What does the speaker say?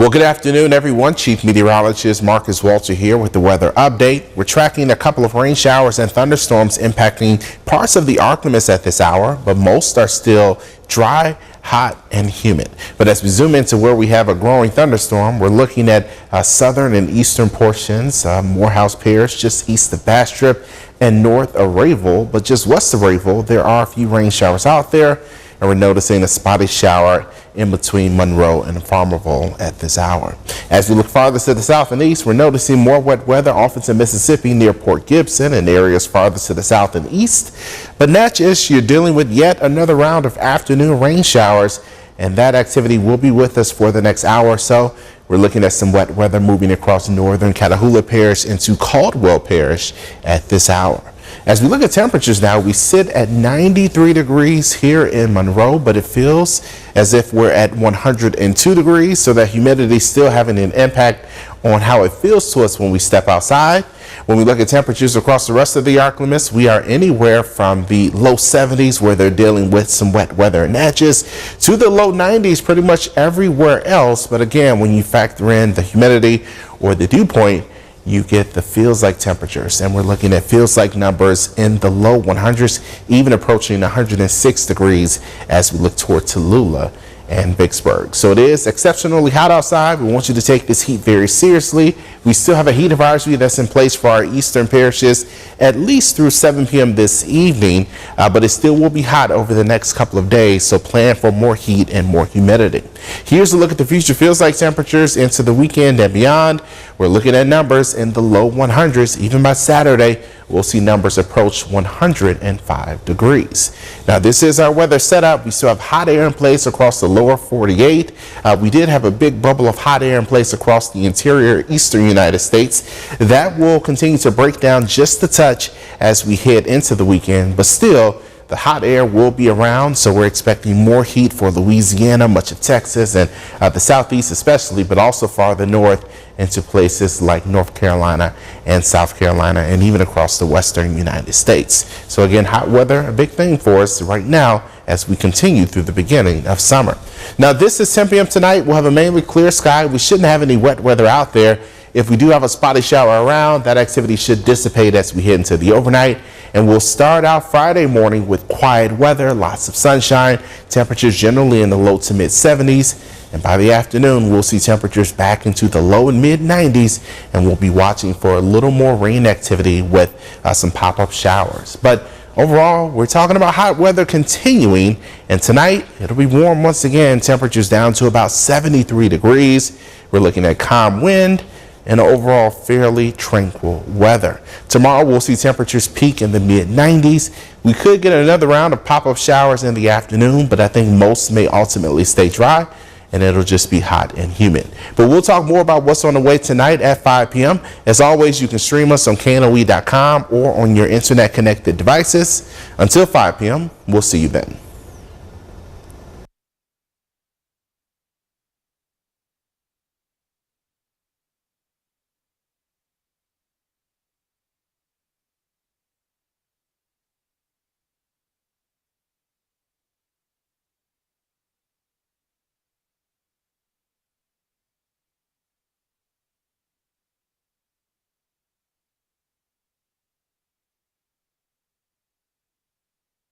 Well, good afternoon, everyone. Chief Meteorologist Marcus Walter here with the weather update. We're tracking a couple of rain showers and thunderstorms impacting parts of the Arklamas at this hour, but most are still dry, hot, and humid. But as we zoom into where we have a growing thunderstorm, we're looking at southern and eastern portions, Morehouse Parish, just east of Bastrop and north of Rayville. But just west of Rayville, there are a few rain showers out there, and we're noticing a spotty shower in between Monroe and Farmerville at this hour. As we look farther to the south and east, we're noticing more wet weather off into Mississippi near Port Gibson and areas farther to the south and east. But Natchez, you're dealing with yet another round of afternoon rain showers, and that activity will be with us for the next hour or so. We're looking at some wet weather moving across northern Catahoula Parish into Caldwell Parish at this hour. As we look at temperatures now, we sit at 93 degrees here in Monroe, but it feels as if we're at 102 degrees, so that humidity is still having an impact on how it feels to us when we step outside. When we look at temperatures across the rest of the Arklamas, we are anywhere from the low 70s, where they're dealing with some wet weather in Natchez, to the low 90s pretty much everywhere else. But again, when you factor in the humidity or the dew point, you get the feels like temperatures, and we're looking at feels like numbers in the low 100s, even approaching 106 degrees as we look toward Tallulah and Vicksburg. So it is exceptionally hot outside. We want you to take this heat very seriously. We still have a heat advisory that's in place for our eastern parishes at least through 7 p.m. this evening, but it still will be hot over the next couple of days, so plan for more heat and more humidity. Here's a look at the future feels like temperatures into the weekend and beyond. We're looking at numbers in the low 100s. Even by Saturday, we'll see numbers approach 105 degrees. Now, this is our weather setup. We still have hot air in place across the lower 48. We did have a big bubble of hot air in place across the interior eastern United States. That will continue to break down just a touch as we head into the weekend, but still, the hot air will be around, so we're expecting more heat for Louisiana, much of Texas, and the southeast especially, but also farther north into places like North Carolina and South Carolina, and even across the western United States. So again, hot weather, a big thing for us right now as we continue through the beginning of summer. Now, this is 10 p.m. tonight. We'll have a mainly clear sky. We shouldn't have any wet weather out there. If we do have a spotty shower around, that activity should dissipate as we head into the overnight. And we'll start out Friday morning with quiet weather, lots of sunshine, temperatures generally in the low to mid 70s. And by the afternoon, we'll see temperatures back into the low and mid 90s, and we'll be watching for a little more rain activity with some pop-up showers. But overall, we're talking about hot weather continuing, and tonight it'll be warm once again, temperatures down to about 73 degrees. We're looking at calm wind and overall fairly tranquil weather. Tomorrow we'll see temperatures peak in the mid 90s. We could get another round of pop-up showers in the afternoon, but I think most may ultimately stay dry, and it'll just be hot and humid. But we'll talk more about what's on the way tonight at 5 p.m. As always, you can stream us on KNOE.com or on your internet connected devices. Until 5 p.m., we'll see you then.